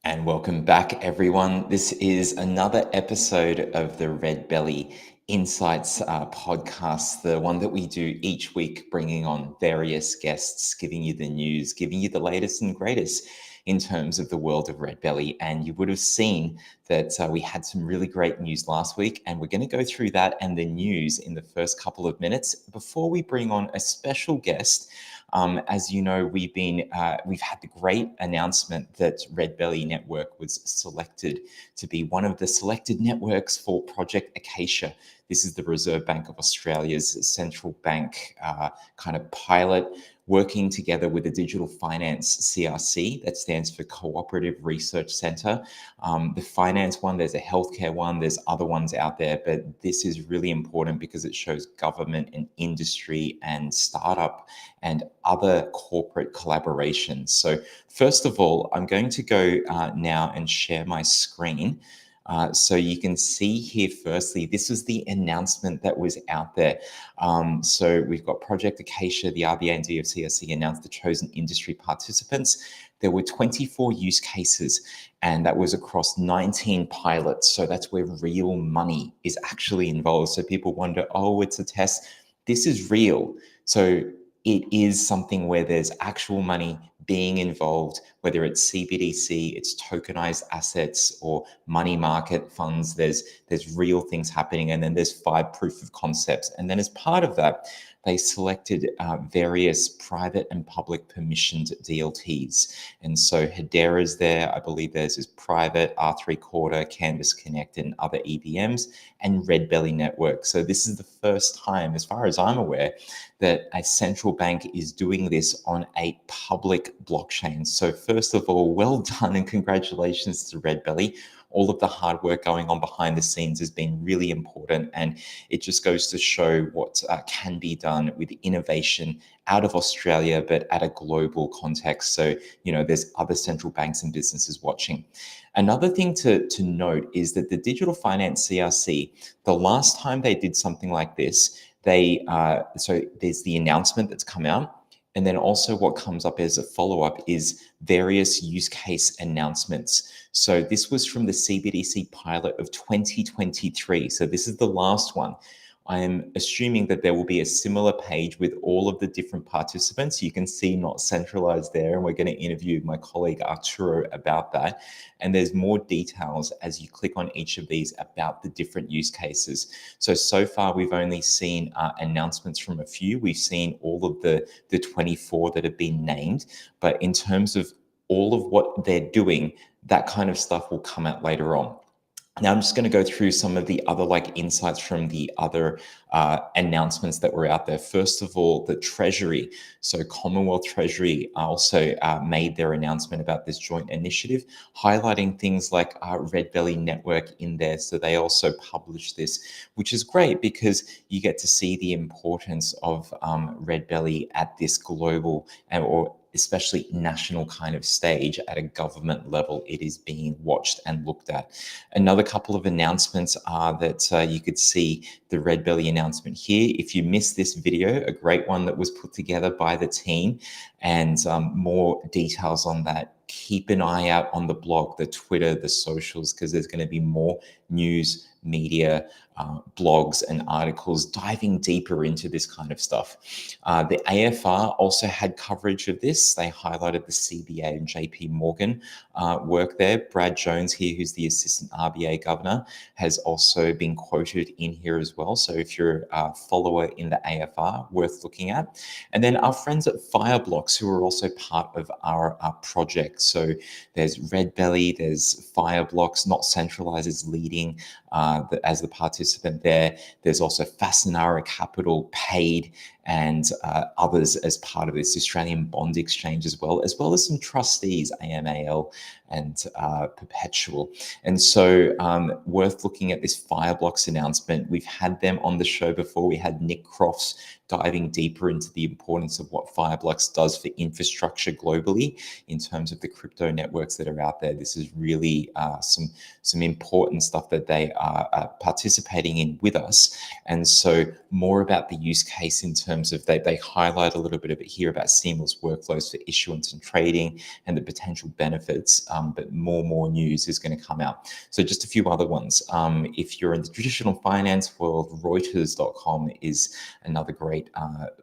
And welcome back, everyone. This is another episode of the Redbelly Insights podcast, the one that we do each week, bringing on various guests, giving you the news, giving you the latest and greatest in terms of the world of Redbelly. And you would have seen that we had some really great news last week, and we're going to go through that and the news in the first couple of minutes before we bring on a special guest. As you know, we've had the great announcement that Redbelly Network was selected to be one of the selected networks for Project Acacia. This is the Reserve Bank of Australia's central bank kind of pilot, working together with the Digital Finance CRC, that stands for Cooperative Research Centre. The finance one, there's a healthcare one, there's other ones out there, but this is really important because it shows government and industry and startup and other corporate collaborations. So first of all, I'm going to go now and share my screen. So you can see here, firstly, this is the announcement that was out there. So we've got Project Acacia, the RBA and DFCRC announced the chosen industry participants. There were 24 use cases, and that was across 19 pilots. So that's where real money is actually involved. So people wonder, oh, it's a test. This is real. So it is something where there's actual money being involved, whether it's CBDC, it's tokenized assets or money market funds. There's real things happening, and then there's 5 proof of concepts. And then as part of that, they selected various private and public permissioned DLTs. And so Hedera's there, I believe theirs is private, R3 Quarter, Canvas Connect, and other EVMs, and Redbelly Network. So this is the first time, as far as I'm aware, that a central bank is doing this on a public blockchain. So first of all, well done and congratulations to Redbelly. All of the hard work going on behind the scenes has been really important, and it just goes to show what can be done with innovation out of Australia, but at a global context. So, you know, there's other central banks and businesses watching. Another thing to note is that the Digital Finance CRC, the last time they did something like this, so there's the announcement that's come out. And then also what comes up as a follow-up is various use case announcements. So this was from the CBDC pilot of 2023. So this is the last one. I am assuming that there will be a similar page with all of the different participants. You can see NotCentralised there, and we're going to interview my colleague Arturo about that. And there's more details as you click on each of these about the different use cases. So far, we've only seen announcements from a few. We've seen all of the 24 that have been named. But in terms of all of what they're doing, that kind of stuff will come out later on. Now, I'm just going to go through some of the other insights from the other announcements that were out there. First of all, the Treasury. So Commonwealth Treasury also made their announcement about this joint initiative, highlighting things like Redbelly Network in there. So they also published this, which is great because you get to see the importance of Redbelly at this global or especially national kind of stage. At a government level, it is being watched and looked at. Another couple of announcements are that you could see the Redbelly announcement here. If you missed this video, a great one that was put together by the team, and more details on that, keep an eye out on the blog, the Twitter, the socials, because there's going to be more news, media, blogs and articles diving deeper into this kind of stuff. The AFR also had coverage of this. They highlighted the CBA and JP Morgan work there. Brad Jones here, who's the assistant RBA governor, has also been quoted in here as well. So if you're a follower in the AFR, worth looking at. And then our friends at Fireblocks, who are also part of our project. So there's Redbelly, there's Fireblocks, NotCentralised is leading as the participant there. There's also Fasanara Capital, Paid, and others as part of this Australian Bond Exchange as well as some trustees, AMAL and Perpetual. And so worth looking at this Fireblocks announcement. We've had them on the show before. We had Nick Crofts diving deeper into the importance of what Fireblocks does for infrastructure globally in terms of the crypto networks that are out there. This is really some important stuff that they are participating in with us. And so more about the use case in terms terms of they highlight a little bit of it here about seamless workflows for issuance and trading and the potential benefits, but more news is going to come out. So just a few other ones. If you're in the traditional finance world, Reuters.com is another great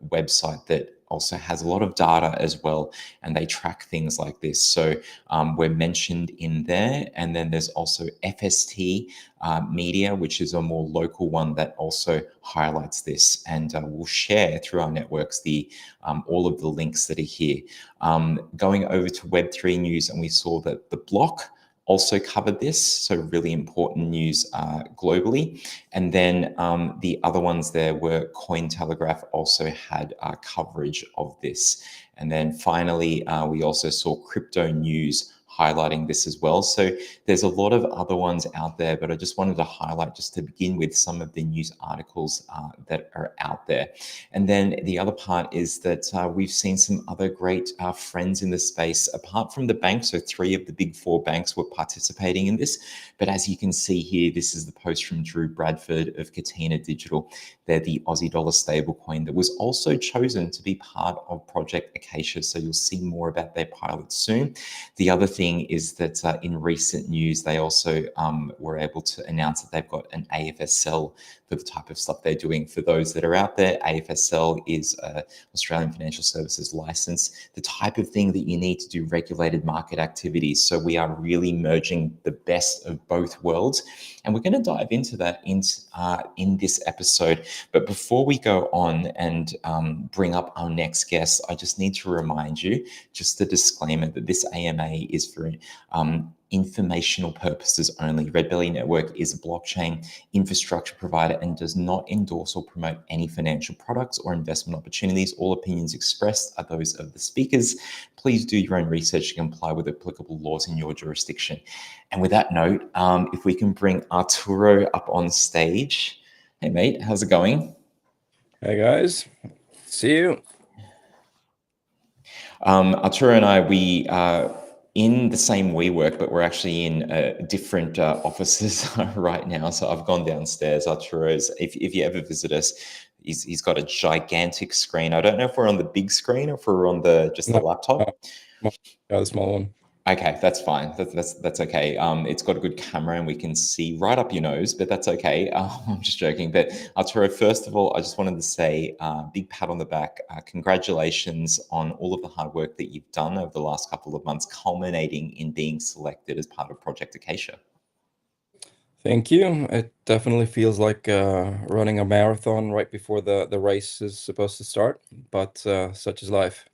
website that also has a lot of data as well, and they track things like this. So we're mentioned in there. And then there's also FST Media, which is a more local one that also highlights this. And we'll share through our networks the all of the links that are here. Going over to Web3 news, and we saw that the Block also covered this, so really important news globally. And then the other ones there were Cointelegraph also had coverage of this. And then finally, we also saw Crypto News highlighting this as well. So there's a lot of other ones out there, but I just wanted to highlight, just to begin with, some of the news articles that are out there. And then the other part is that we've seen some other great friends in the space, apart from the banks. So 3 of the big 4 banks were participating in this. But as you can see here, this is the post from Drew Bradford of Katina Digital. They're the Aussie dollar stablecoin that was also chosen to be part of Project Acacia. So you'll see more about their pilot soon. The other thing is that in recent news, they also were able to announce that they've got an AFSL for the type of stuff they're doing. For those that are out there, AFSL is Australian Financial Services License, the type of thing that you need to do regulated market activities. So we are really merging the best of both worlds. And we're going to dive into that in this episode. But before we go on and bring up our next guest, I just need to remind you, just a disclaimer, that this AMA is for informational purposes only. Redbelly Network is a blockchain infrastructure provider and does not endorse or promote any financial products or investment opportunities. All opinions expressed are those of the speakers. Please do your own research to comply with applicable laws in your jurisdiction. And with that note, if we can bring Arturo up on stage. Hey, mate, how's it going? Hey, guys. See you. Arturo and I, we are in the same WeWork, but we're actually in different offices right now. So I've gone downstairs. Arturo's, if you ever visit us, he's got a gigantic screen. I don't know if we're on the big screen or if we're on just the laptop. The small one. Okay, that's fine. That's okay. It's got a good camera and we can see right up your nose, but that's okay. I'm just joking. But Arturo, first of all, I just wanted to say big pat on the back. Congratulations on all of the hard work that you've done over the last couple of months, culminating in being selected as part of Project Acacia. Thank you. It definitely feels like running a marathon right before the race is supposed to start, but such is life.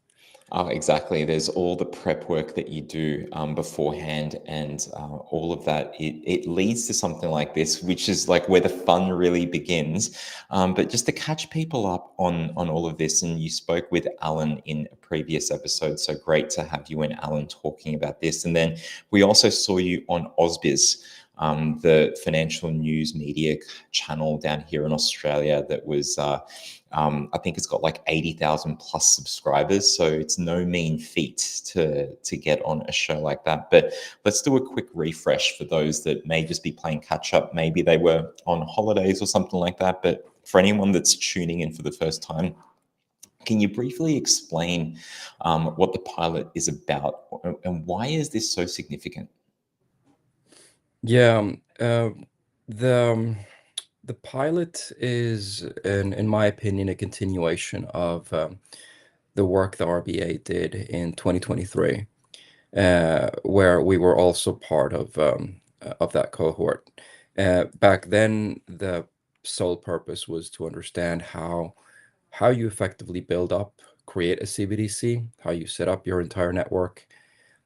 Exactly. There's all the prep work that you do beforehand, and all of that. It leads to something like this, which is like where the fun really begins. But just to catch people up on all of this, and you spoke with Alan in a previous episode, so great to have you and Alan talking about this. And then we also saw you on AusBiz, the financial news media channel down here in Australia that was. I think it's got like 80,000 plus subscribers, so it's no mean feat to get on a show like that. But let's do a quick refresh for those that may just be playing catch up. Maybe they were on holidays or something like that. But for anyone that's tuning in for the first time, can you briefly explain what the pilot is about and why is this so significant? Yeah, the the pilot is, in my opinion, a continuation of the work the RBA did in 2023, where we were also part of that cohort. Back then, the sole purpose was to understand how you effectively build up, create a CBDC, how you set up your entire network.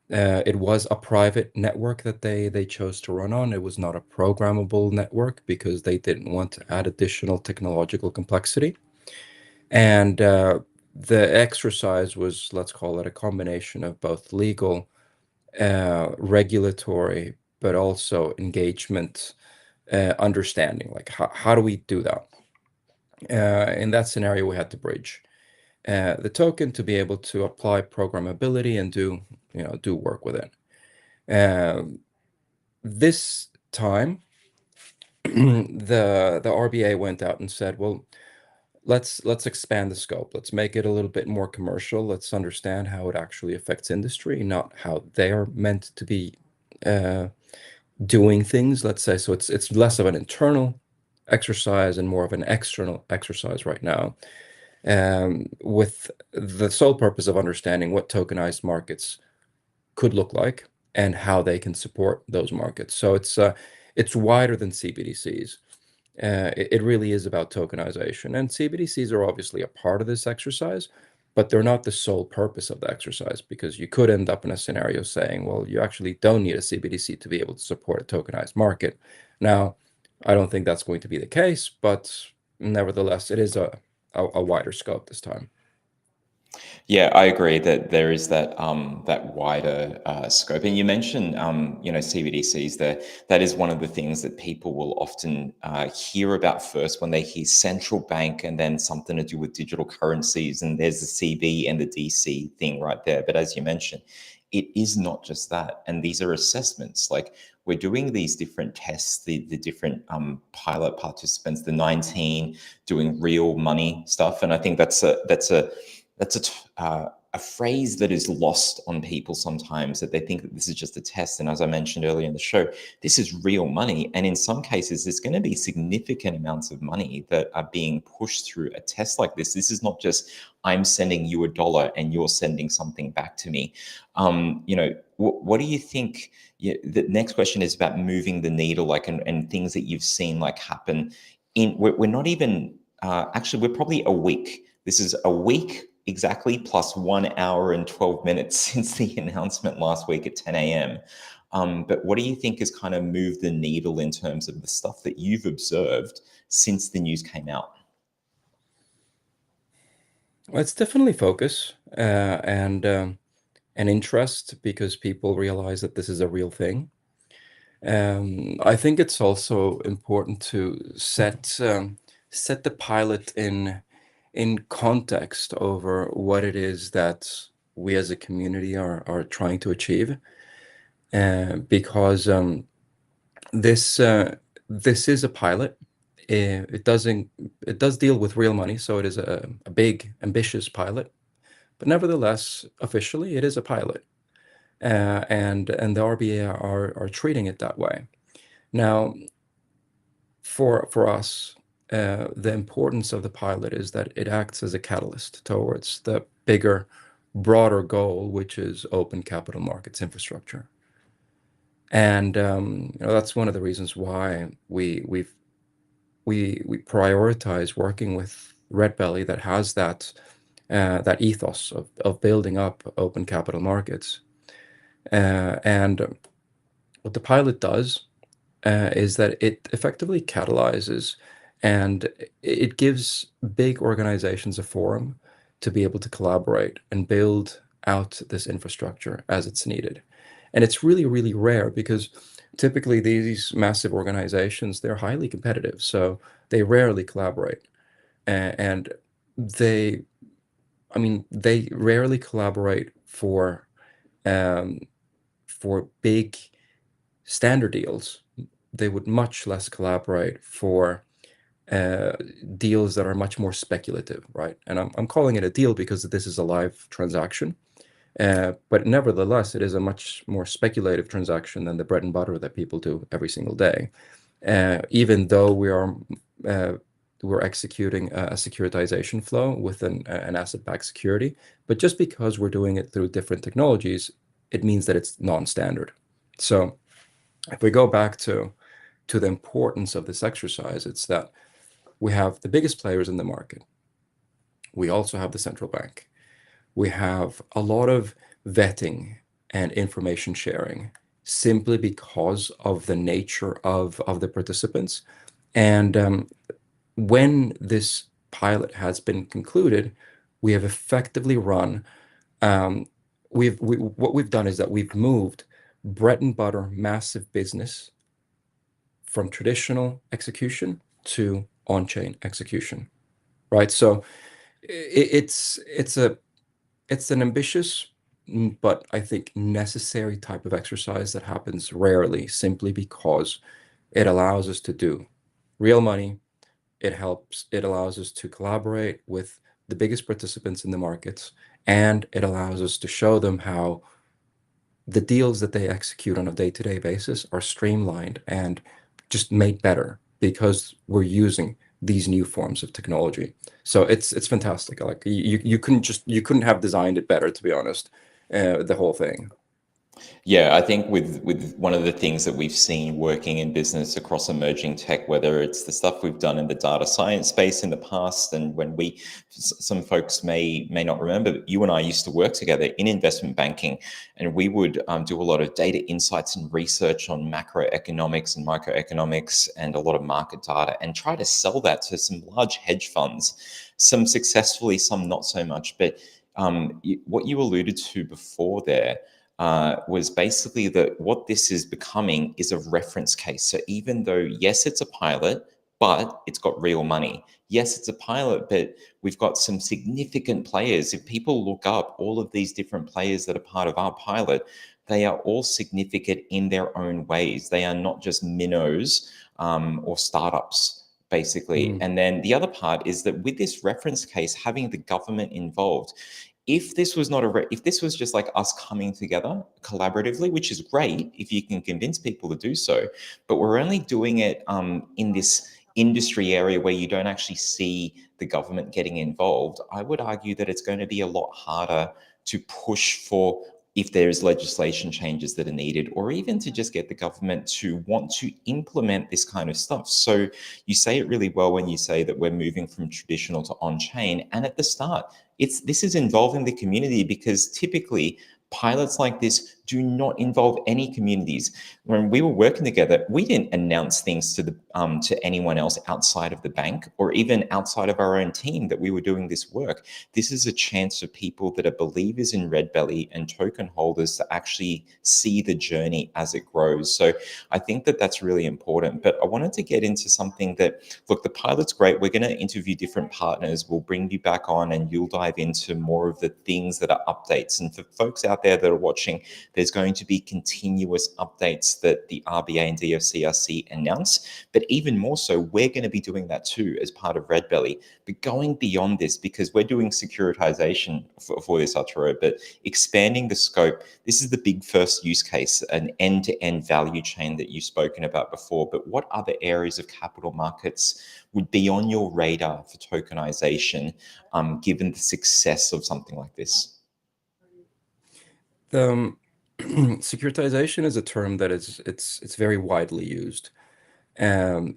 It was a private network that they chose to run on. It was not a programmable network because they didn't want to add additional technological complexity. And the exercise was, let's call it, a combination of both legal, regulatory, but also engagement, understanding. Like, how do we do that? In that scenario, we had to bridge the token to be able to apply programmability and do work with it. This time, the RBA went out and said, well, let's expand the scope. Let's make it a little bit more commercial. Let's understand how it actually affects industry, not how they are meant to be uh, doing things, let's say. So it's less of an internal exercise and more of an external exercise right now, with the sole purpose of understanding what tokenized markets could look like and how they can support those markets. So it's wider than CBDCs. It really is about tokenization, and CBDCs are obviously a part of this exercise, but they're not the sole purpose of the exercise, because you could end up in a scenario saying, well, you actually don't need a CBDC to be able to support a tokenized market. Now, I don't think that's going to be the case, but nevertheless, it is a wider scope this time. Yeah, I agree that there is that wider scope. And you mentioned CBDCs. There, that is one of the things that people will often hear about first when they hear central bank and then something to do with digital currencies. And there's the CB and the DC thing right there. But as you mentioned, it is not just that. And these are assessments. Like, we're doing these different tests, the different pilot participants, the 19 doing real money stuff. And I think that's a phrase that is lost on people sometimes, that they think that this is just a test. And as I mentioned earlier in the show, this is real money. And in some cases, there's going to be significant amounts of money that are being pushed through a test like this. This is not just I'm sending you $1 and you're sending something back to me. What do you think? Yeah, the next question is about moving the needle, like, and things that you've seen like happen we're not even actually, we're probably a week. This is a week exactly plus 1 hour and 12 minutes since the announcement last week at 10 a.m. But what do you think has kind of moved the needle in terms of the stuff that you've observed since the news came out? Well, it's definitely focus and interest, because people realize that this is a real thing. I think it's also important to set the pilot in context over what it is that we as a community are trying to achieve, because this this is a pilot. It does deal with real money, so it is a big, ambitious pilot. But nevertheless, officially, it is a pilot, and the RBA are treating it that way. Now, for us, the importance of the pilot is that it acts as a catalyst towards the bigger, broader goal, which is open capital markets infrastructure. And that's one of the reasons why we prioritize working with Redbelly, that has that ethos of building up open capital markets. And what the pilot does is that it effectively catalyzes, and it gives big organizations a forum to be able to collaborate and build out this infrastructure as it's needed. And it's really, really rare, because typically these massive organizations, they're highly competitive, so they rarely collaborate. And they, I mean, they rarely collaborate um, for big standard deals. They would much less collaborate for uh, deals that are much more speculative, right? And I'm calling it a deal because this is a live transaction. But nevertheless, it is a much more speculative transaction than the bread and butter that people do every single day. Even though we're executing a securitization flow with an asset-backed security, but just because we're doing it through different technologies, it means that it's non-standard. So if we go back to the importance of this exercise, it's that we have the biggest players in the market. We also have the central bank. We have a lot of vetting and information sharing, simply because of the nature of the participants. And when this pilot has been concluded, we have effectively run. Um, what we've done is that we've moved bread and butter massive business from traditional execution to on-chain execution, right? So it's an ambitious, but I think necessary type of exercise that happens rarely, simply because it allows us to do real money It allows us to collaborate with the biggest participants in the markets, and it allows us to show them how the deals that they execute on a day-to-day basis are streamlined and just made better because we're using these new forms of technology. So it's fantastic. Like you couldn't have designed it better, to be honest. The whole thing. Yeah, I think with one of the things that we've seen working in business across emerging tech, whether it's the stuff we've done in the data science space in the past, and when some folks may not remember, but you and I used to work together in investment banking, and we would do a lot of data insights and research on macroeconomics and microeconomics and a lot of market data, and try to sell that to some large hedge funds, some successfully, some not so much. But what you alluded to before there was basically that what this is becoming is a reference case. So even though, yes, it's a pilot, but it's got real money. Yes, it's a pilot, but we've got some significant players. If people look up all of these different players that are part of our pilot, they are all significant in their own ways. They are not just minnows or startups, basically. Mm. And then the other part is that with this reference case, having the government involved, if this was not if this was just like us coming together collaboratively, which is great if you can convince people to do so, but we're only doing it in this industry area where you don't actually see the government getting involved, I would argue that it's going to be a lot harder to push for if there's legislation changes that are needed, or even to just get the government to want to implement this kind of stuff. So you say it really well when you say that we're moving from traditional to on-chain. And at the start, this is involving the community, because typically pilots like this do not involve any communities. When we were working together, we didn't announce things to anyone else outside of the bank or even outside of our own team that we were doing this work. This is a chance for people that are believers in Redbelly and token holders to actually see the journey as it grows. So I think that that's really important. But I wanted to get into something that, look, the pilot's great. We're going to interview different partners. We'll bring you back on and you'll dive into more of the things that are updates. And for folks out there that are watching, there's going to be continuous updates that the RBA and DFCRC announce. But even more so, we're going to be doing that too as part of Redbelly. But going beyond this, because we're doing securitization for this, Arturo, but expanding the scope, this is the big first use case, an end-to-end value chain that you've spoken about before. But what other areas of capital markets would be on your radar for tokenization, given the success of something like this? Securitization is a term that it's very widely used, and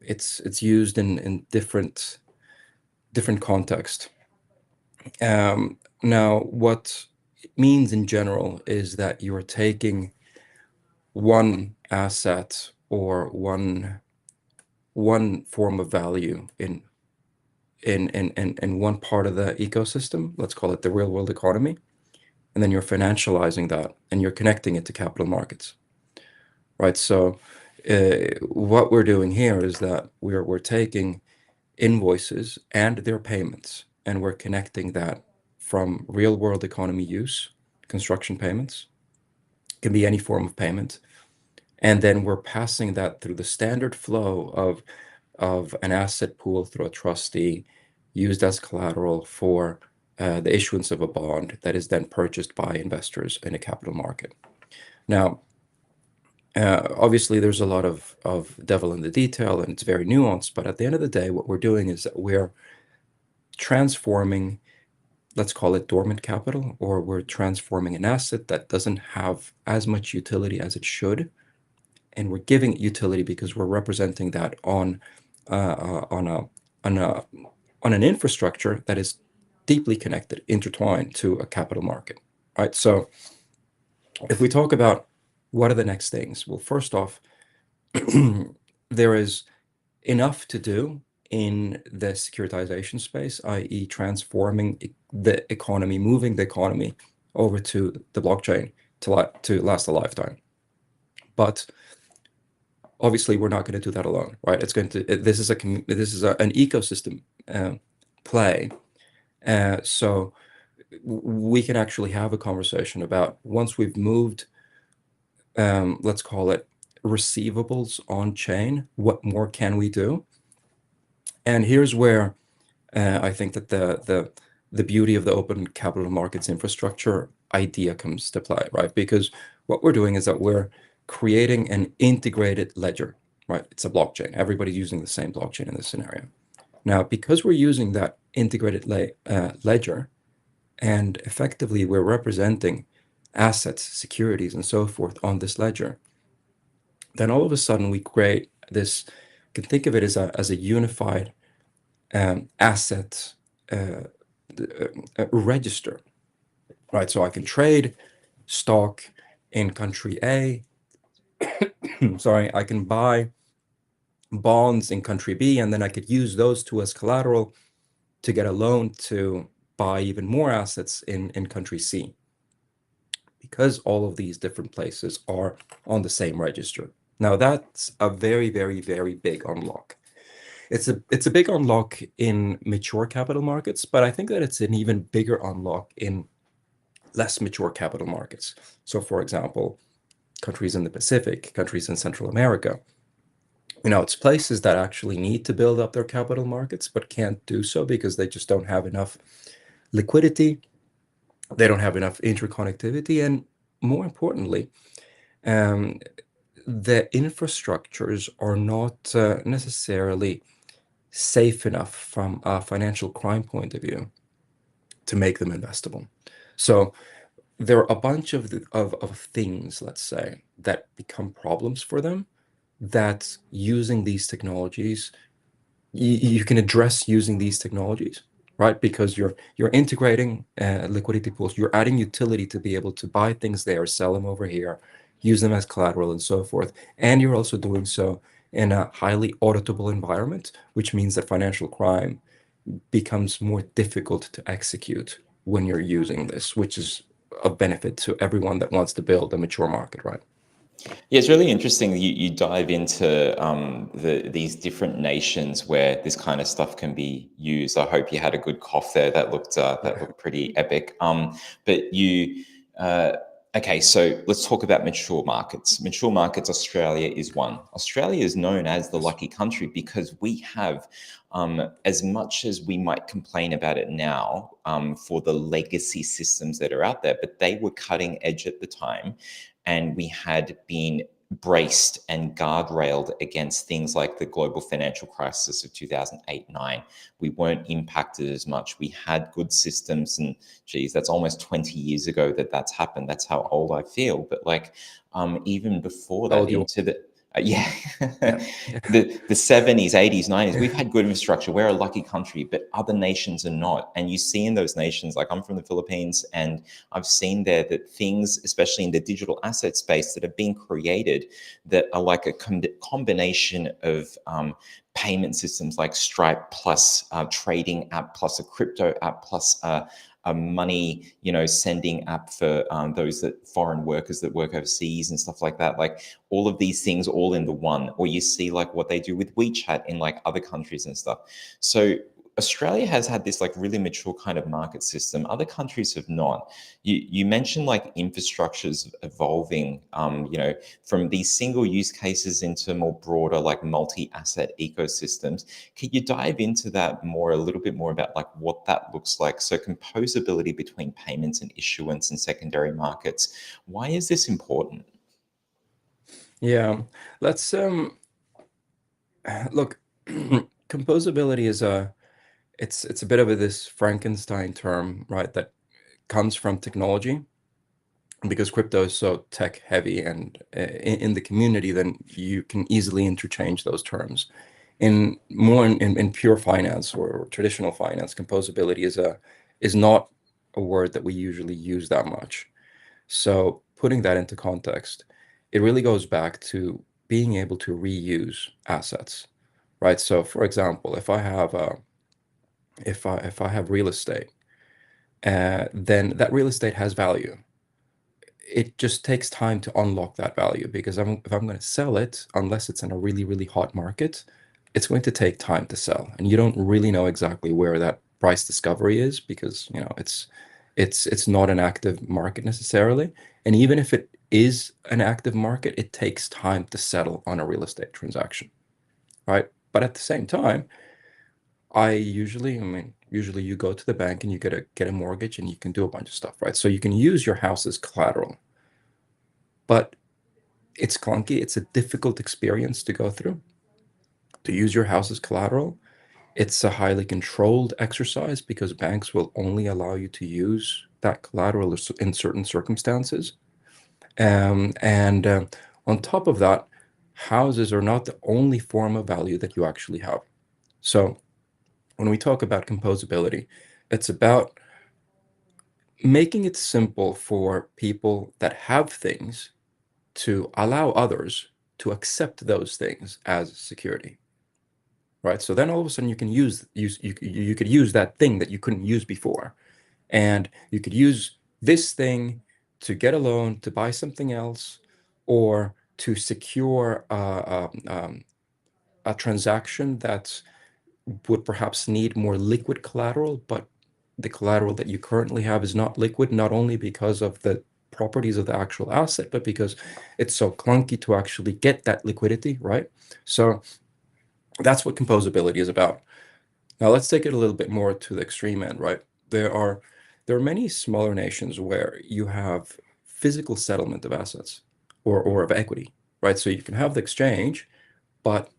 it's used in different context. Now, what it means in general is that you are taking one asset or one form of value in one part of the ecosystem, let's call it the real world economy, and then you're financializing that and you're connecting it to capital markets, right? So what we're doing here is that we're taking invoices and their payments, and we're connecting that from real world economy use, construction payments, can be any form of payment, and then we're passing that through the standard flow of an asset pool through a trustee used as collateral for the issuance of a bond that is then purchased by investors in a capital market. Now, obviously, there's a lot of devil in the detail, and it's very nuanced, but at the end of the day, what we're doing is that we're transforming, let's call it dormant capital, or we're transforming an asset that doesn't have as much utility as it should, and we're giving it utility because we're representing that on on a on a on an infrastructure that is deeply connected, intertwined to a capital market, right? So if we talk about what are the next things, well, first off, there is enough to do in the securitization space, i.e., transforming the economy, moving the economy over to the blockchain to last a lifetime. But obviously, we're not going to do that alone, right? It's going to this is an ecosystem play, so we can actually have a conversation about once we've moved, let's call it receivables on chain, what more can we do? And here's where I think that the beauty of the open capital markets infrastructure idea comes to play, right? Because what we're doing is that we're creating an integrated ledger, right? It's a blockchain. Everybody's using the same blockchain in this scenario. Now, because we're using that integrated ledger, and effectively we're representing assets, securities, and so forth on this ledger, then all of a sudden we create this, you can think of it as a unified asset uh, register, right? So I can trade stock in country A. Sorry, I can buy bonds in country B, and then I could use those two as collateral to get a loan to buy even more assets in country C, because all of these different places are on the same register. Now that's a very, very, very big unlock. It's a big unlock in mature capital markets, but I think that it's an even bigger unlock in less mature capital markets. So, for example, countries in the Pacific, countries in Central America. It's places that actually need to build up their capital markets, but can't do so because they just don't have enough liquidity, they don't have enough interconnectivity, and more importantly, um, the infrastructures are not necessarily safe enough from a financial crime point of view to make them investable. So there are a bunch of things, let's say, that become problems for them, that using these technologies, you can address using these technologies, right? Because you're integrating liquidity pools, you're adding utility to be able to buy things there, sell them over here, use them as collateral and so forth. And you're also doing so in a highly auditable environment, which means that financial crime becomes more difficult to execute when you're using this, which is of benefit to everyone that wants to build a mature market, right? Yeah, it's really interesting that you dive into these different nations where this kind of stuff can be used. I hope you had a good cough there. That looked pretty epic. But you uh, okay, so let's talk about mature markets. Mature markets, Australia is one. Australia is known as the lucky country because we have, as much as we might complain about it now, for the legacy systems that are out there, but they were cutting edge at the time, and we had been braced and guardrailed against things like the global financial crisis of 2008-9. We weren't impacted as much. We had good systems, and geez, that's almost 20 years ago that's happened. That's how old I feel. But like, even before How that, old you into the yeah, Yeah. the 70s, 80s, 90s, we've had good infrastructure. We're a lucky country, but other nations are not. And you see in those nations, like I'm from the Philippines, and I've seen there that things, especially in the digital asset space, that have been created that are like a combination of payment systems like Stripe plus a trading app plus a crypto app plus a money, sending app for those that foreign workers that work overseas and stuff like that. Like all of these things all in the one, or you see like what they do with WeChat in like other countries and stuff. So Australia has had this like really mature kind of market system. Other countries have not. You mentioned like infrastructures evolving, from these single use cases into more broader like multi-asset ecosystems. Could you dive into that more, a little bit more about like what that looks like? So composability between payments and issuance and secondary markets. Why is this important? Yeah. Let's look, composability is it's a bit of this Frankenstein term, right? That comes from technology, because crypto is so tech heavy, and in the community, then you can easily interchange those terms. In pure finance or traditional finance, composability is not a word that we usually use that much. So putting that into context, it really goes back to being able to reuse assets, right? So for example, if I have real estate, then that real estate has value. It just takes time to unlock that value, because if I'm going to sell it, unless it's in a really, really hot market, it's going to take time to sell. And you don't really know exactly where that price discovery is, because it's not an active market necessarily. And even if it is an active market, it takes time to settle on a real estate transaction, right? But at the same time, Usually you go to the bank and you get a mortgage and you can do a bunch of stuff, right? So you can use your house as collateral, but it's clunky. It's a difficult experience to go through. To use your house as collateral, it's a highly controlled exercise because banks will only allow you to use that collateral in certain circumstances. And on top of that, houses are not the only form of value that you actually have. So when we talk about composability, it's about making it simple for people that have things to allow others to accept those things as security, right? So then all of a sudden you can you could use that thing that you couldn't use before, and you could use this thing to get a loan to buy something else, or to secure a transaction that would perhaps need more liquid collateral, but the collateral that you currently have is not liquid, not only because of the properties of the actual asset, but because it's so clunky to actually get that liquidity, right? So that's what composability is about. Now let's take it a little bit more to the extreme end, right? There are there are many smaller nations where you have physical settlement of assets or of equity, right? So you can have the exchange, but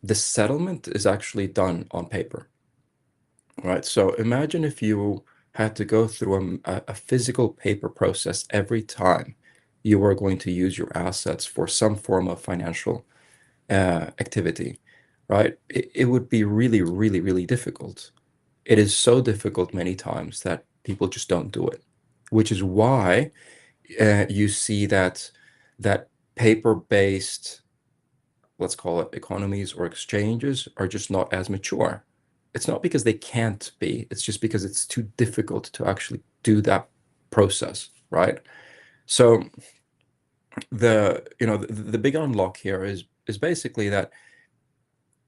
the settlement is actually done on paper, right? So imagine if you had to go through a physical paper process every time you were going to use your assets for some form of financial activity, right? It would be really, really, really difficult. It is so difficult many times that people just don't do it, which is why you see that paper-based, let's call it economies or exchanges, are just not as mature. It's not because they can't be, it's just because it's too difficult to actually do that process, right? So the big unlock here is basically that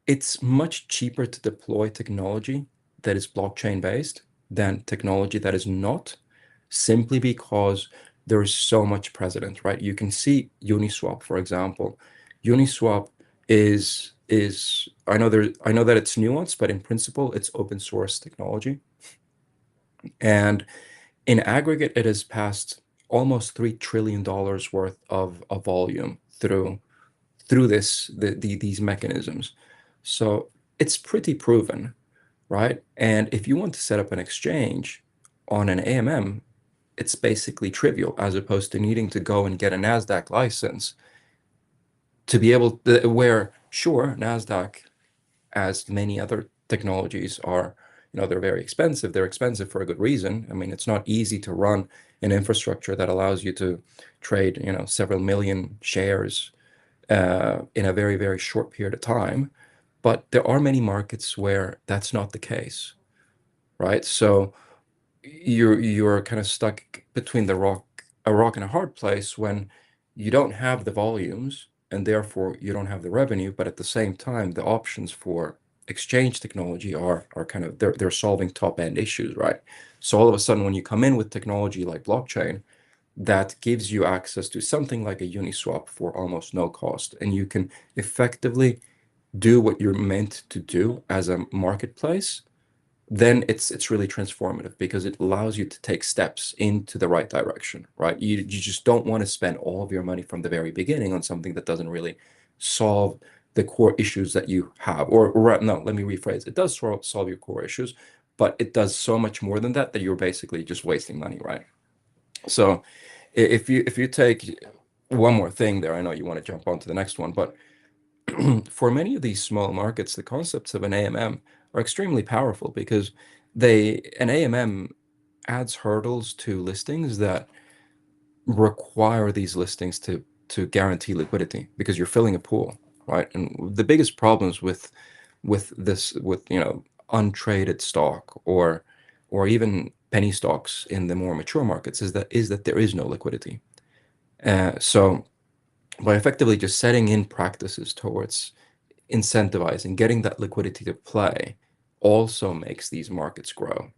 it's much cheaper to deploy technology that is blockchain based than technology that is not, simply because there is so much precedent, right? You can see Uniswap, for example. Uniswap is I know that it's nuanced, but in principle, it's open source technology. And in aggregate, it has passed almost $3 trillion worth of volume through these mechanisms. So it's pretty proven, right? And if you want to set up an exchange on an AMM, it's basically trivial as opposed to needing to go and get a NASDAQ license to be able to, where, sure, NASDAQ, as many other technologies are, they're very expensive. They're expensive for a good reason. I mean, it's not easy to run an infrastructure that allows you to trade, several million shares in a very, very short period of time. But there are many markets where that's not the case, right? So you're kind of stuck between a rock and a hard place when you don't have the volumes and therefore you don't have the revenue, but at the same time, the options for exchange technology are kind of they're solving top end issues, right? So all of a sudden, when you come in with technology like blockchain, that gives you access to something like a Uniswap for almost no cost, and you can effectively do what you're meant to do as a marketplace, then it's really transformative because it allows you to take steps into the right direction, right? You just don't want to spend all of your money from the very beginning on something that doesn't really solve the core issues that you have. Or no, let me rephrase. It does solve your core issues, but it does so much more than that you're basically just wasting money, right? So if you take one more thing there, I know you want to jump on to the next one, but for many of these small markets, the concepts of an AMM are extremely powerful because an AMM adds hurdles to listings that require these listings to guarantee liquidity because you're filling a pool, right? And the biggest problems with untraded stock or even penny stocks in the more mature markets is that there is no liquidity. So by effectively just setting in practices towards incentivizing, getting that liquidity to play also makes these markets grow,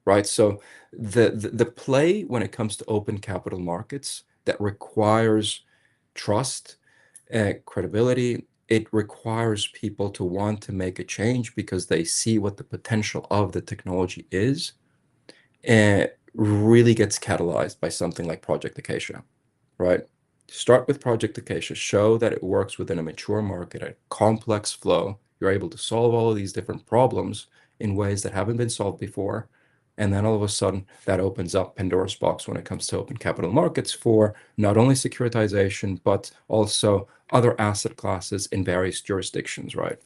right? So the play when it comes to open capital markets that requires trust, credibility, it requires people to want to make a change because they see what the potential of the technology is, and really gets catalyzed by something like Project Acacia, right? Start with Project Acacia, show that it works within a mature market, a complex flow. You're able to solve all of these different problems in ways that haven't been solved before. And then all of a sudden, that opens up Pandora's box when it comes to open capital markets for not only securitization, but also other asset classes in various jurisdictions, right?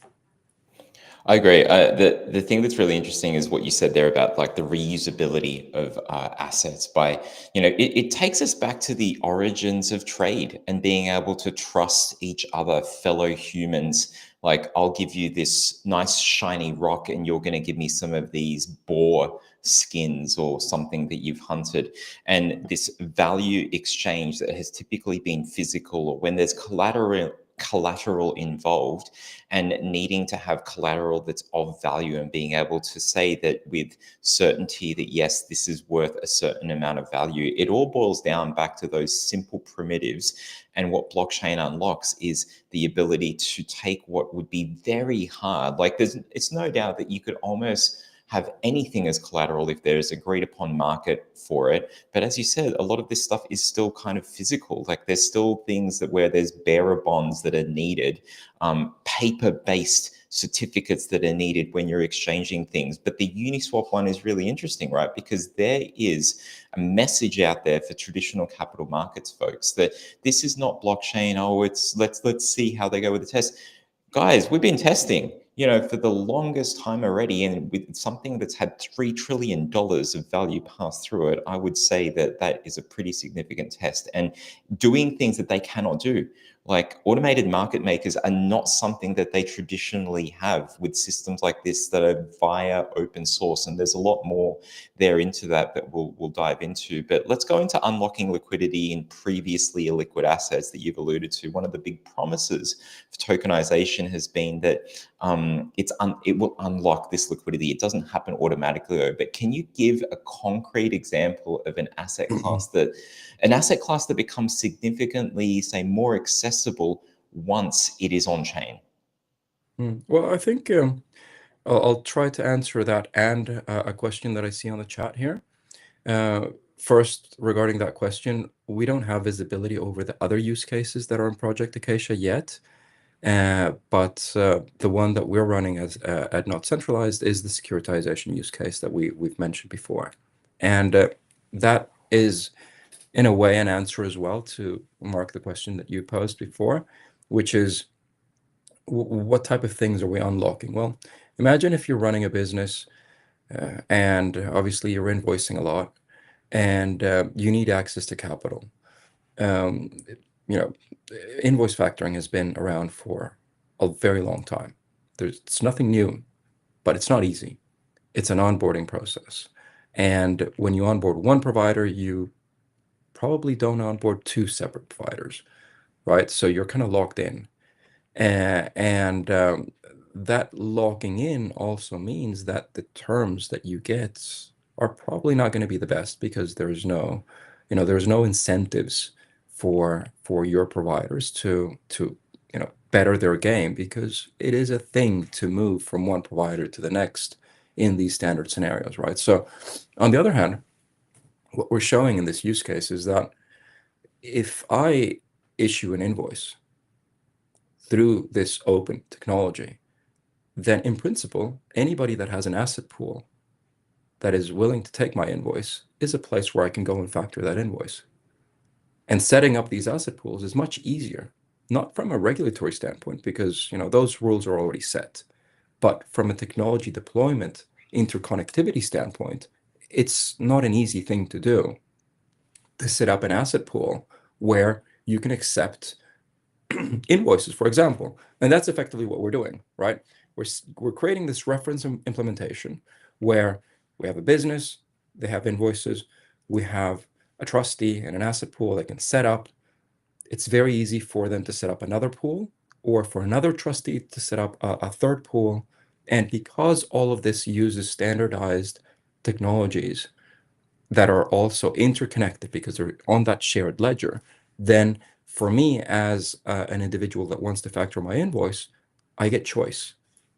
I agree. The thing that's really interesting is what you said there about like the reusability of assets. By it takes us back to the origins of trade and being able to trust each other, fellow humans. Like, I'll give you this nice shiny rock, and you're going to give me some of these boar skins or something that you've hunted. And this value exchange that has typically been physical, or when there's collateral involved, and needing to have collateral that's of value and being able to say that with certainty that yes, this is worth a certain amount of value. It all boils down back to those simple primitives. And what blockchain unlocks is the ability to take what would be very hard. Like, it's no doubt that you could almost have anything as collateral if there's agreed upon market for it. But as you said, a lot of this stuff is still kind of physical. Like, there's still things that where there's bearer bonds that are needed, paper-based certificates that are needed when you're exchanging things. But the Uniswap one is really interesting, right? Because there is a message out there for traditional capital markets folks that this is not blockchain. Oh, it's let's see how they go with the test. Guys, we've been testing, for the longest time already, and with something that's had $3 trillion of value pass through it, I would say that that is a pretty significant test. And doing things that they cannot do, like automated market makers, are not something that they traditionally have with systems like this that are via open source. And there's a lot more there into that we'll dive into. But let's go into unlocking liquidity in previously illiquid assets that you've alluded to. One of the big promises for tokenization has been that it will unlock this liquidity. It doesn't happen automatically, though. But can you give a concrete example of an asset class that becomes significantly, say, more accessible once it is on chain? Well, I think I'll try to answer that and a question that I see on the chat here. First, regarding that question, we don't have visibility over the other use cases that are in Project Acacia yet. But the one that we're running at NotCentralised is the securitization use case that we've mentioned before. And that is, in a way, an answer as well to mark the question that you posed before, which is what type of things are we unlocking? Well, imagine if you're running a business and obviously you're invoicing a lot and you need access to capital. Um, you know, invoice factoring has been around for a very long time. It's nothing new, but it's not easy. It's an onboarding process. And when you onboard one provider, you probably don't onboard two separate providers, right? So you're kind of locked in. And that locking in also means that the terms that you get are probably not going to be the best because there's no incentives for your providers to better their game, because it is a thing to move from one provider to the next in these standard scenarios, right? So on the other hand, what we're showing in this use case is that if I issue an invoice through this open technology, then in principle, anybody that has an asset pool that is willing to take my invoice is a place where I can go and factor that invoice. And setting up these asset pools is much easier, not from a regulatory standpoint, because those rules are already set, but from a technology deployment interconnectivity standpoint, it's not an easy thing to do to set up an asset pool where you can accept invoices, for example. And that's effectively what we're doing, right? We're creating this reference implementation where we have a business, they have invoices, we have a trustee and an asset pool they can set up. It's very easy for them to set up another pool, or for another trustee to set up a third pool. And because all of this uses standardized technologies that are also interconnected because they're on that shared ledger, then For me, as an individual that wants to factor my invoice, I get choice,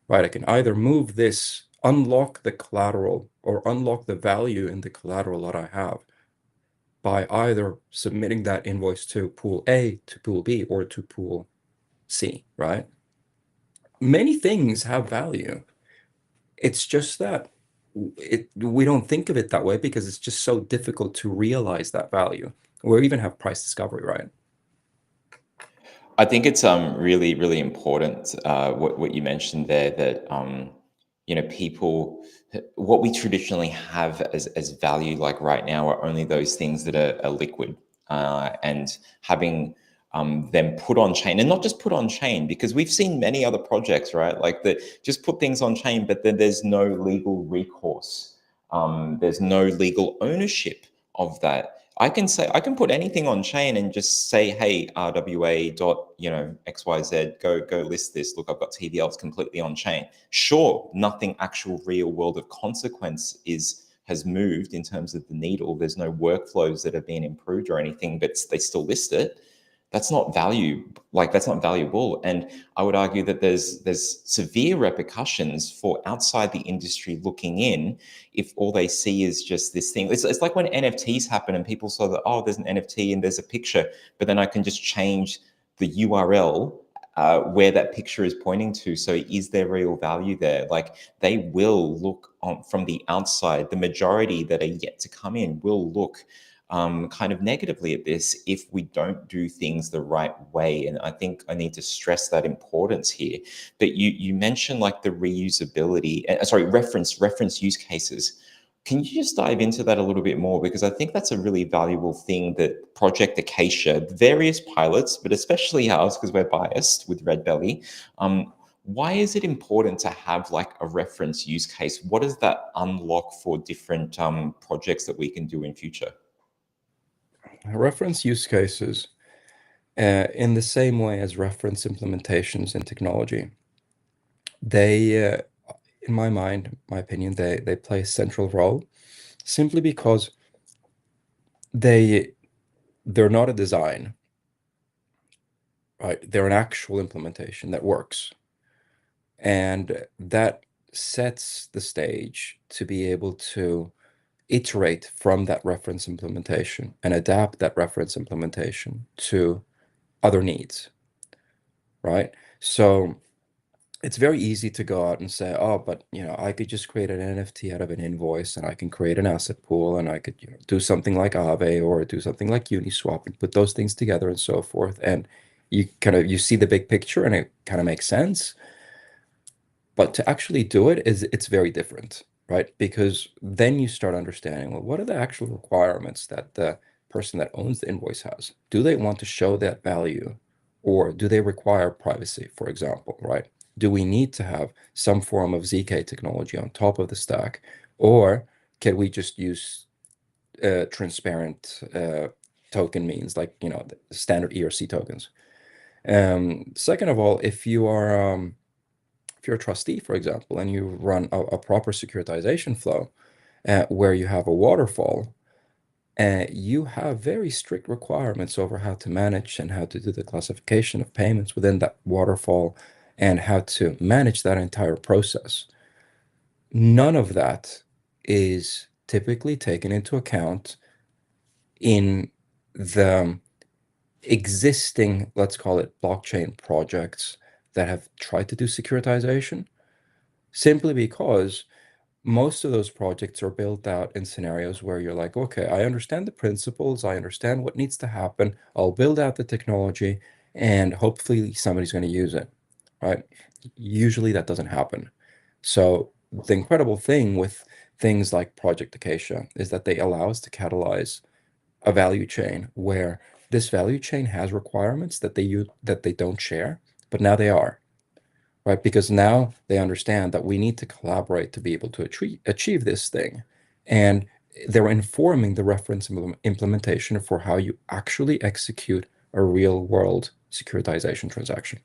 right? I can either move this, unlock the collateral, or unlock the value in the collateral that I have by either submitting that invoice to pool A, to pool B, or to pool C, right? Many things have value. It's just that we don't think of it that way because it's just so difficult to realize that value or even have price discovery, right? I think it's really really important what you mentioned there, that people, what we traditionally have as value like right now are only those things that are liquid, and having them put on chain, and not just put on chain, because we've seen many other projects, right, like that just put things on chain, but then there's no legal recourse, there's no legal ownership of that. I can put anything on chain and just say, hey, RWA dot, XYZ, go list this. Look, I've got TVLs completely on chain. Sure, nothing actual real world of consequence has moved in terms of the needle. There's no workflows that have been improved or anything, but they still list it. That's not value, like that's not valuable. And I would argue that there's severe repercussions for outside the industry looking in if all they see is just this thing. It's like when NFTs happen and people saw that, oh, there's an NFT and there's a picture, but then I can just change the URL where that picture is pointing to. So is there real value there? Like, they will look on from the outside. The majority that are yet to come in will look kind of negatively at this if we don't do things the right way. And I think I need to stress that importance here. But you mentioned like the reusability, sorry, reference use cases. Can you just dive into that a little bit more? Because I think that's a really valuable thing that Project Acacia, various pilots, but especially ours, because we're biased with Redbelly, why is it important to have like a reference use case? What does that unlock for different projects that we can do in future? Reference use cases, in the same way as reference implementations in technology, they, in my mind, my opinion, they play a central role simply because they they're not a design, right? They're an actual implementation that works. And that sets the stage to be able to iterate from that reference implementation and adapt that reference implementation to other needs, right? So it's very easy to go out and say, oh, but I could just create an NFT out of an invoice and I can create an asset pool and I could do something like Aave or do something like Uniswap and put those things together and so forth. And you see the big picture and it kind of makes sense. But to actually do it it's very different, right? Because then you start understanding, well, what are the actual requirements that the person that owns the invoice has? Do they want to show that value, or do they require privacy, for example, right? Do we need to have some form of ZK technology on top of the stack, or can we just use transparent token means like the standard ERC tokens? Second of all, if you're a trustee, for example, and you run a proper securitization flow where you have a waterfall, you have very strict requirements over how to manage and how to do the classification of payments within that waterfall and how to manage that entire process. None of that is typically taken into account in the existing, let's call it, blockchain projects that have tried to do securitization, simply because most of those projects are built out in scenarios where you're like, okay, I understand the principles, I understand what needs to happen, I'll build out the technology, and hopefully somebody's going to use it, right? Usually that doesn't happen. So the incredible thing with things like Project Acacia is that they allow us to catalyze a value chain where this value chain has requirements that they don't share, but now they are, right? Because now they understand that we need to collaborate to be able to achieve this thing. And they're informing the reference implementation for how you actually execute a real world securitization transaction.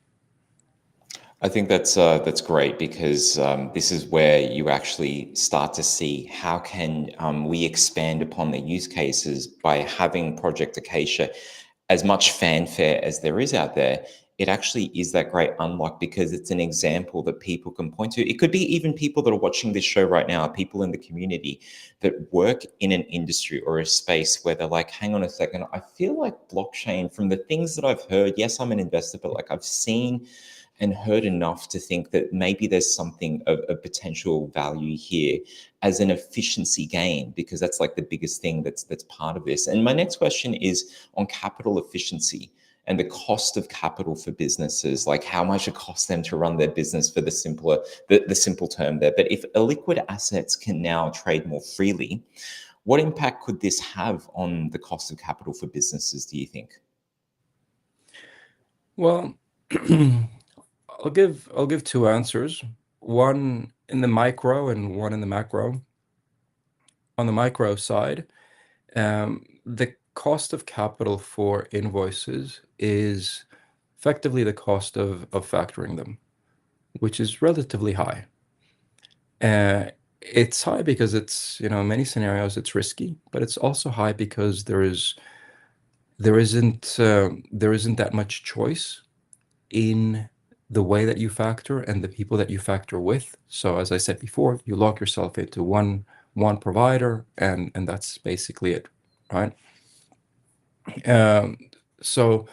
I think that's great, because this is where you actually start to see how can we expand upon the use cases by having Project Acacia as much fanfare as there is out there, it actually is that great unlock because it's an example that people can point to. It could be even people that are watching this show right now, people in the community that work in an industry or a space where they're like, hang on a second, I feel like blockchain, from the things that I've heard, yes, I'm an investor, but like I've seen and heard enough to think that maybe there's something of potential value here as an efficiency gain, because that's like the biggest thing that's part of this. And my next question is on capital efficiency and the cost of capital for businesses, like how much it costs them to run their business, for the simple term there. But if illiquid assets can now trade more freely, what impact could this have on the cost of capital for businesses, do you think? Well, I'll give two answers, one in the micro and one in the macro. On the micro side, the cost of capital for invoices is effectively the cost of factoring them, which is relatively high. It's high because it's, in many scenarios it's risky, but it's also high because there isn't that much choice in the way that you factor and the people that you factor with. So as I said before, you lock yourself into one provider, and that's basically it, right? So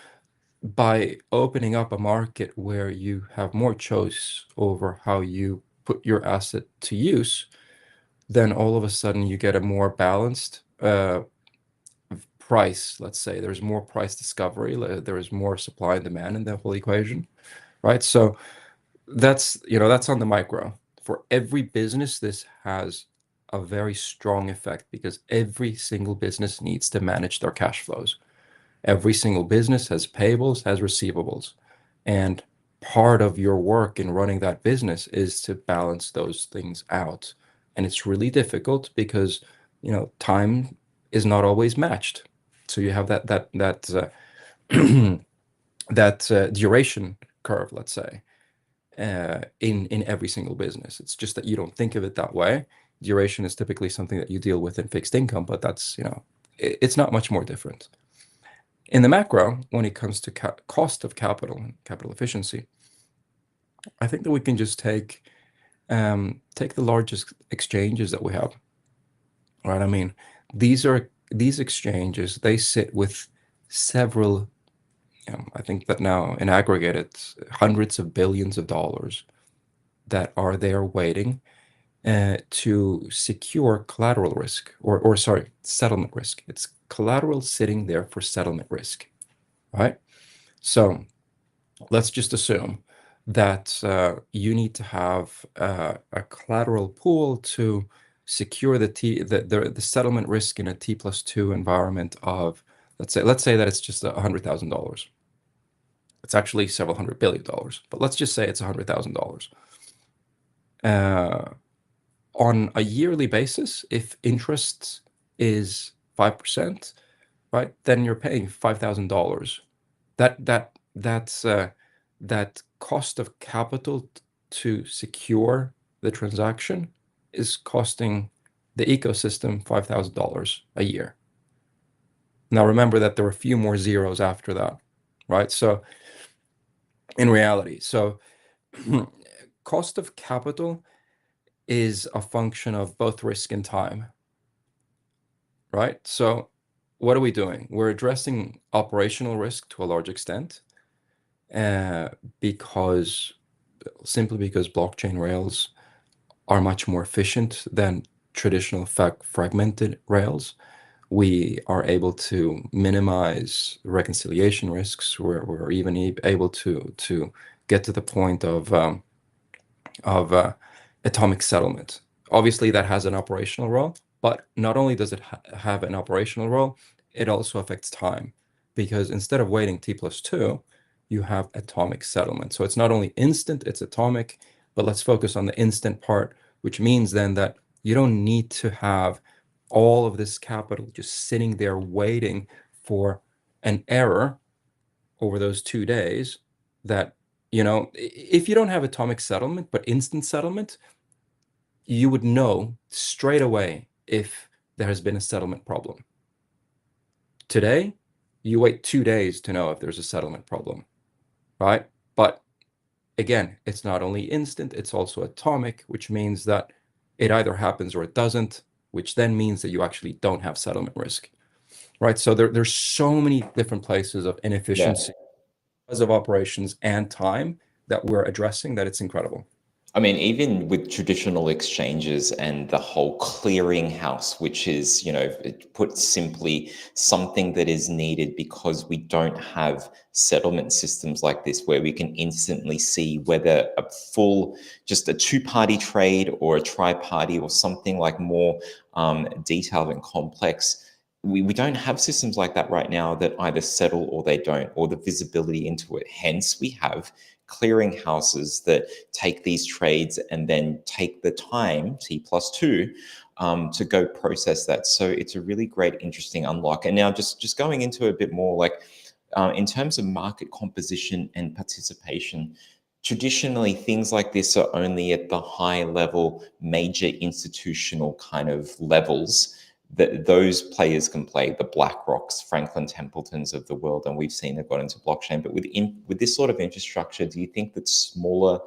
by opening up a market where you have more choice over how you put your asset to use, then all of a sudden you get a more balanced price. Let's say there's more price discovery, there is more supply and demand in the whole equation, right? So that's on the micro. For every business, this has a very strong effect because every single business needs to manage their cash flows. Every single business has payables, has receivables, and part of your work in running that business is to balance those things out. And it's really difficult because, time is not always matched. So you have that duration curve, let's say, in every single business. It's just that you don't think of it that way. Duration is typically something that you deal with in fixed income, but that's, it's not much more different. In the macro, when it comes to cost of capital and capital efficiency, I think that we can just take the largest exchanges that we have, right? I mean, these exchanges, they sit with several, I think that now in aggregate, it's hundreds of billions of dollars that are there waiting to secure collateral risk, or sorry, settlement risk. It's collateral sitting there for settlement risk, right? So let's just assume that you need to have a collateral pool to secure the settlement risk in a T+2 environment of, let's say that it's just $100,000. It's actually several $100 billion, but let's just say it's $100,000. On a yearly basis, if interest is 5%, right, then you're paying $5,000. That cost of capital to secure the transaction is costing the ecosystem $5,000 a year. Now remember that there are a few more zeros after that, right? So in reality, cost of capital is a function of both risk and time, right? So what are we doing? We're addressing operational risk to a large extent, because simply because blockchain rails are much more efficient than traditional fragmented rails. We are able to minimize reconciliation risks. We're even able to get to the point of atomic settlement. Obviously, that has an operational role, but not only does it have an operational role, it also affects time, because instead of waiting T+2, you have atomic settlement. So it's not only instant, it's atomic, but let's focus on the instant part, which means then that you don't need to have all of this capital just sitting there waiting for an error over those 2 days. That, if you don't have atomic settlement, but instant settlement, you would know straight away if there has been a settlement problem. Today, You wait 2 days to know if there's a settlement problem, right? But again, it's not only instant, it's also atomic, which means that it either happens or it doesn't, which then means that you actually don't have settlement risk, right? So there's so many different places of Yeah. inefficiency because of operations and time that we're addressing that it's incredible. I mean, even with traditional exchanges and the whole clearinghouse, which is, put simply, something that is needed because we don't have settlement systems like this where we can instantly see whether just a two-party trade or a tri-party or something like more detailed and complex. We don't have systems like that right now that either settle or they don't, or the visibility into it. Hence, we have clearinghouses that take these trades and then take the time, T+2, to go process that. So it's a really great, interesting unlock. And now just going into a bit more like in terms of market composition and participation, traditionally things like this are only at the high level, major institutional kind of levels that those players can play, the BlackRocks, Franklin Templetons of the world, and we've seen they've got into blockchain. But with this sort of infrastructure, do you think that smaller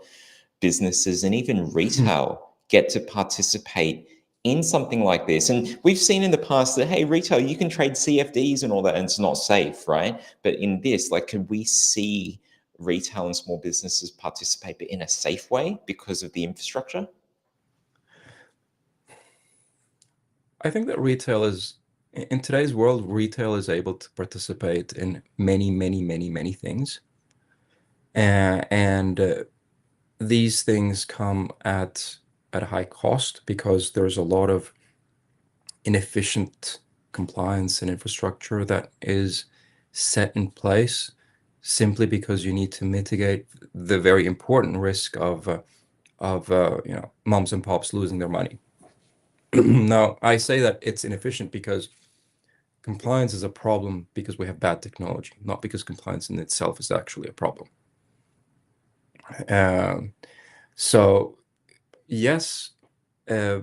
businesses and even retail get to participate in something like this? And we've seen in the past that, hey, retail, you can trade CFDs and all that, and it's not safe, right? But in this, like, can we see retail and small businesses participate but in a safe way because of the infrastructure? I think that retail is, in today's world, retail is able to participate in many, many, many, many things. And these things come at a high cost because there's a lot of inefficient compliance and infrastructure that is set in place simply because you need to mitigate the very important risk of moms and pops losing their money. Now, I say that it's inefficient because compliance is a problem because we have bad technology, not because compliance in itself is actually a problem. Um, so yes, uh,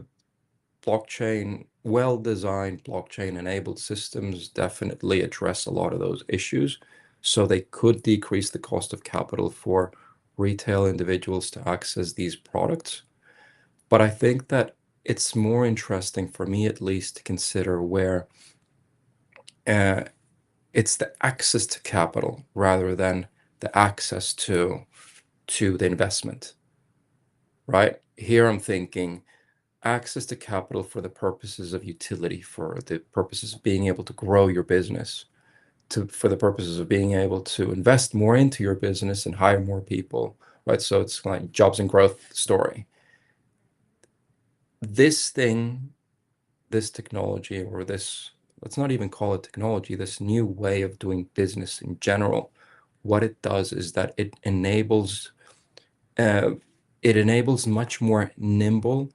well-designed blockchain-enabled systems definitely address a lot of those issues. So they could decrease the cost of capital for retail individuals to access these products. But I think that it's more interesting for me, at least, to consider where uh, it's the access to capital rather than the access to the investment, right? Here I'm thinking access to capital for the purposes of utility, for the purposes of being able to grow your business, for the purposes of being able to invest more into your business and hire more people, right? So it's like jobs and growth story. This thing, this technology, or this, let's not even call it technology, this new way of doing business in general, what it does is that uh, it enables much more nimble,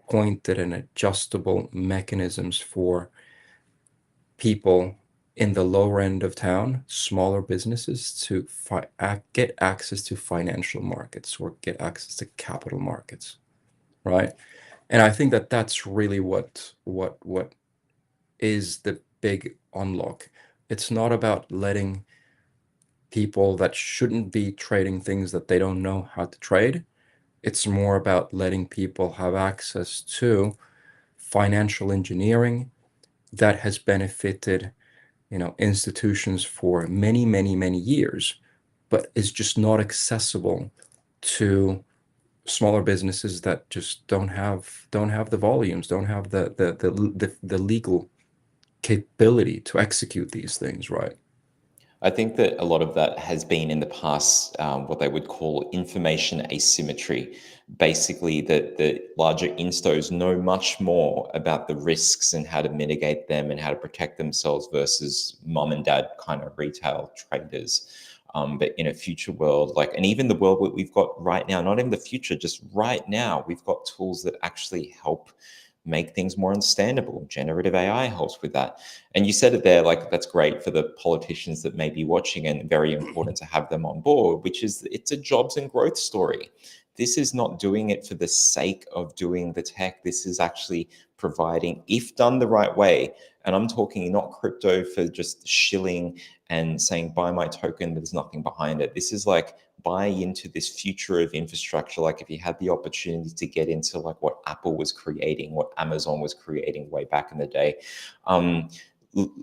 pointed and adjustable mechanisms for people in the lower end of town, smaller businesses, to get access to financial markets or get access to capital markets, right? And I think that that's really what is the big unlock. It's not about letting people that shouldn't be trading things that they don't know how to trade. It's more about letting people have access to financial engineering that has benefited, institutions for many, many, many years, but is just not accessible to smaller businesses that just don't have the volumes, don't have the legal capability to execute these things, right? I think that a lot of that has been in the past what they would call information asymmetry. Basically, that the larger instos know much more about the risks and how to mitigate them and how to protect themselves versus mom and dad kind of retail traders. But in a future world, and even the world that we've got right now, not in the future, just right now, we've got tools that actually help make things more understandable. Generative AI helps with that. And you said it there, like that's great for the politicians that may be watching and very important to have them on board, which is it's a jobs and growth story. This is not doing it for the sake of doing the tech. This is actually providing, if done the right way, And I'm talking not crypto for just shilling and saying buy my token, but there's nothing behind it. This is like buy into this future of infrastructure. Like if you had the opportunity to get into like what Apple was creating, what Amazon was creating way back in the day.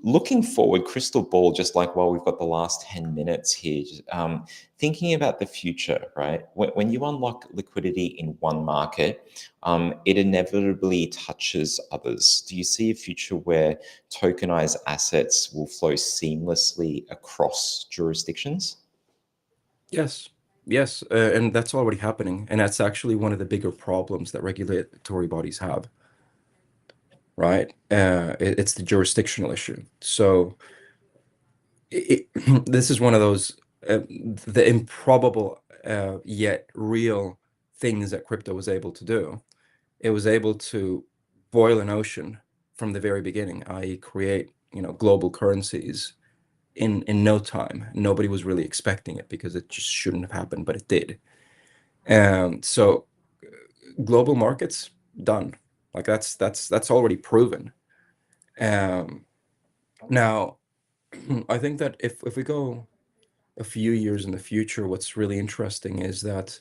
Looking forward, crystal ball, just like while we've got the last 10 minutes here, thinking about the future, right? When you unlock liquidity in one market, it inevitably touches others. Do you see a future where tokenized assets will flow seamlessly across jurisdictions? Yes, yes, and that's already happening, and that's actually one of the bigger problems that regulatory bodies have, right? It's the jurisdictional issue. So this is one of those the improbable yet real things that crypto was able to do. It was able to boil an ocean from the very beginning, i.e., create global currencies in no time. Nobody was really expecting it because it just shouldn't have happened, but it did. So global markets done. Like that's already proven. Um, Now, I think that if we go a few years in the future, what's really interesting is that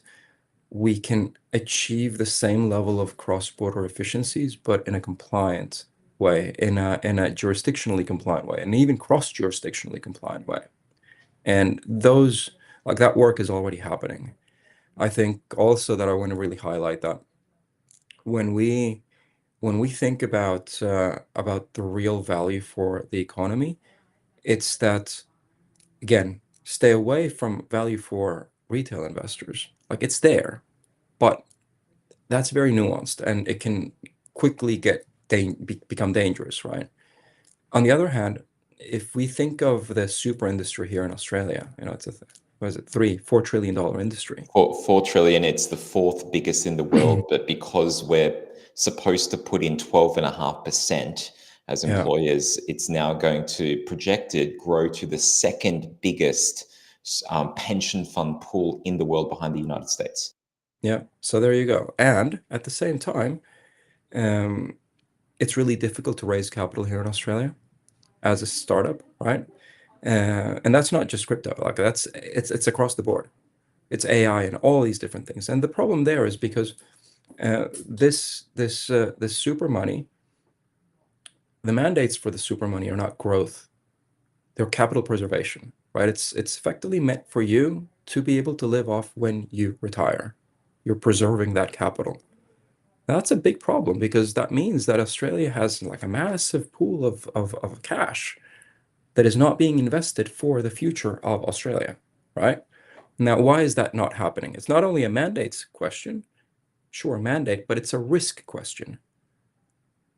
we can achieve the same level of cross-border efficiencies, but in a compliant way, in a jurisdictionally compliant way, and even cross-jurisdictionally compliant way. And those like that work is already happening. I think also that I want to really highlight that when we think about the real value for the economy, it's that again, stay away from value for retail investors. Like it's there, but that's very nuanced and it can quickly become dangerous, right? On the other hand, if we think of the super industry here in Australia, it's what is it, $3-4 trillion industry. 4 trillion, it's the fourth biggest in the world, but because we're supposed to put in 12.5% as Yeah, employers, it's now going to projected grow to the second biggest pension fund pool in the world behind the United States. yeah. So there you go. And at the same time, um, it's really difficult to raise capital here in Australia as a startup, right? And that's not just crypto. Like it's across the board. It's AI and all these different things. And the problem there is because this super money, the mandates for the super money are not growth; they're capital preservation, right? It's effectively meant for you to be able to live off when you retire. You're preserving that capital. That's a big problem because that means that Australia has like a massive pool of cash that is not being invested for the future of Australia, right? Now, why is that not happening? It's not only a mandates question, sure, mandate, but it's a risk question,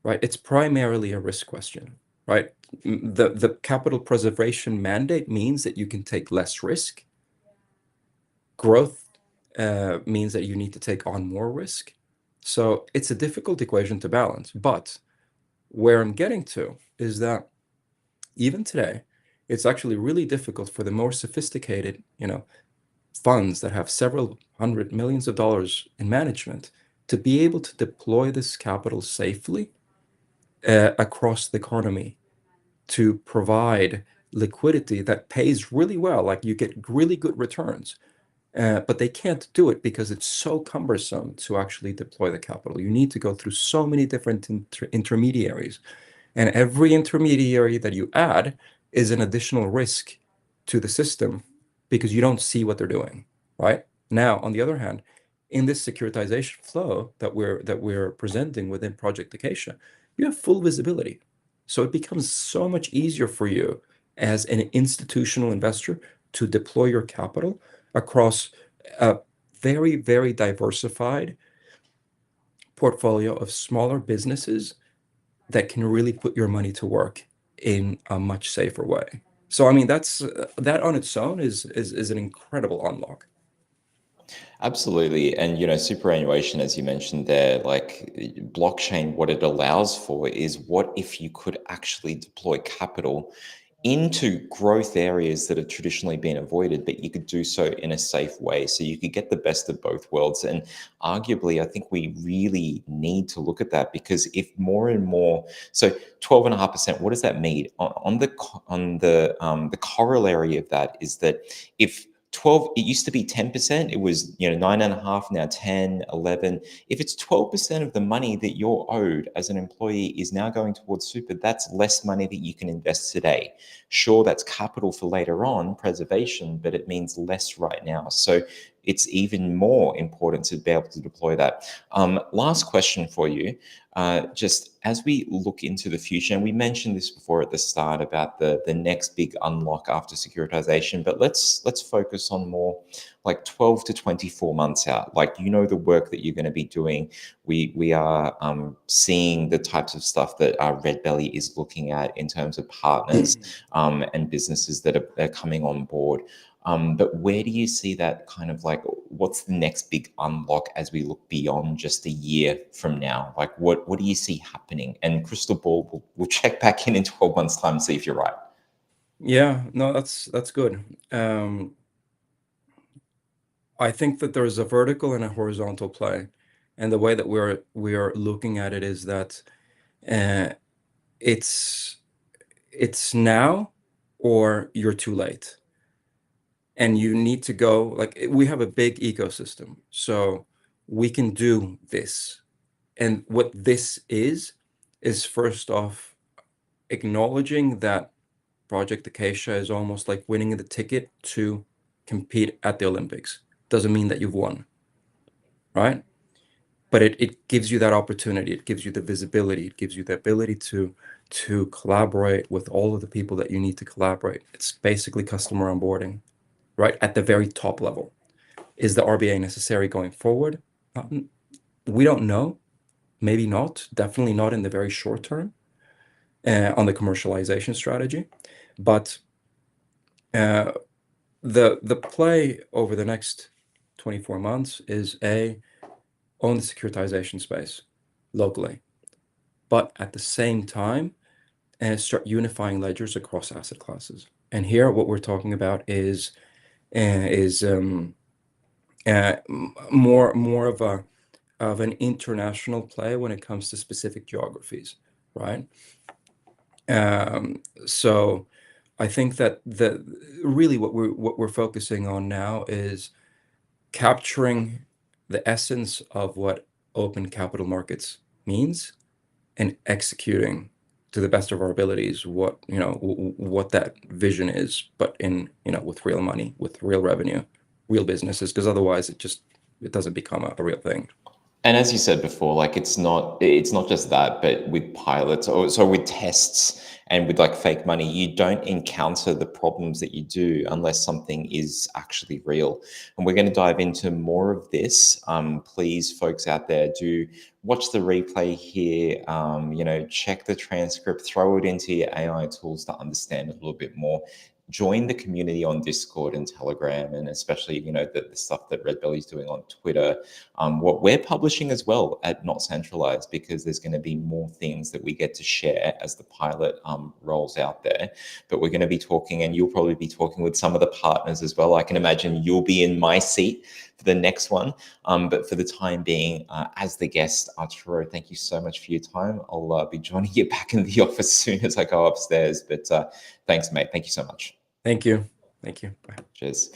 right? It's primarily a risk question, right? The capital preservation mandate means that you can take less risk. Growth means that you need to take on more risk. So it's a difficult equation to balance. But where I'm getting to is that even today, it's actually really difficult for the more sophisticated, funds that have several hundred millions of dollars in management to be able to deploy this capital safely across the economy to provide liquidity that pays really well, like you get really good returns. But they can't do it because it's so cumbersome to actually deploy the capital. You need to go through so many different intermediaries. And every intermediary that you add is an additional risk to the system because you don't see what they're doing, right? Now, on the other hand, in this securitization flow that we're presenting within Project Acacia, you have full visibility. So it becomes so much easier for you as an institutional investor to deploy your capital across a very, very diversified portfolio of smaller businesses that can really put your money to work in a much safer way. So, I mean, that on its own is an incredible unlock. Absolutely. And, superannuation, as you mentioned there, like blockchain, what it allows for is what if you could actually deploy capital into growth areas that have traditionally been avoided, but you could do so in a safe way. So you could get the best of both worlds. And arguably, I think we really need to look at that, because if more and more, so 12.5%, what does that mean? The corollary of that is that if 12, it used to be 10%, it was 9.5, now 10, 11. If it's 12% of the money that you're owed as an employee is now going towards super, that's less money that you can invest today. Sure, that's capital for later on, preservation, but it means less right now. So it's even more important to be able to deploy that. Last question for you. Just as we look into the future, and we mentioned this before at the start about the next big unlock after securitization, but let's focus on more like 12 to 24 months out. Like, the work that you're going to be doing. We are seeing the types of stuff that Redbelly is looking at in terms of partners and businesses that are coming on board. But where do you see that kind of like, what's the next big unlock as we look beyond just a year from now? Like, what do you see happening? And Crystal Ball, we'll check back in 12 months' time, see if you're right. Yeah, no, that's good. I think that there's a vertical and a horizontal play, and the way that we are looking at it is that it's now or you're too late, and you need to go, like, we have a big ecosystem, so we can do this. And what this is first off acknowledging that Project Acacia is almost like winning the ticket to compete at the Olympics. Doesn't mean that you've won, right? But it gives you that opportunity. It gives you the visibility. It gives you the ability to collaborate with all of the people that you need to collaborate. It's basically customer onboarding, right? At the very top level. Is the RBA necessary going forward? We don't know. Maybe not. Definitely not in the very short term on the commercialization strategy. But the play over the next 24 months is own the securitization space locally, but at the same time, start unifying ledgers across asset classes. And here, what we're talking about is more of an international play when it comes to specific geographies, right? So I think that really what we're focusing on now is capturing the essence of what open capital markets means and executing to the best of our abilities what that vision is, but in with real money, with real revenue, real businesses, because otherwise it doesn't become a real thing. And as you said before, like it's not just that, but with pilots or so with tests and with like fake money, you don't encounter the problems that you do unless something is actually real. And we're going to dive into more of this. Please, folks out there, do watch the replay here. Check the transcript, throw it into your AI tools to understand a little bit more. Join the community on Discord and Telegram, and especially the stuff that Redbelly is doing on Twitter. What we're publishing as well at NotCentralised, because there's going to be more things that we get to share as the pilot rolls out there. But we're going to be talking, and you'll probably be talking with some of the partners as well. I can imagine you'll be in my seat for the next one. But for the time being, as the guest, Arturo, thank you so much for your time. I'll be joining you back in the office as soon as I go upstairs. But thanks, mate. Thank you so much. Thank you. Thank you. Bye. Cheers.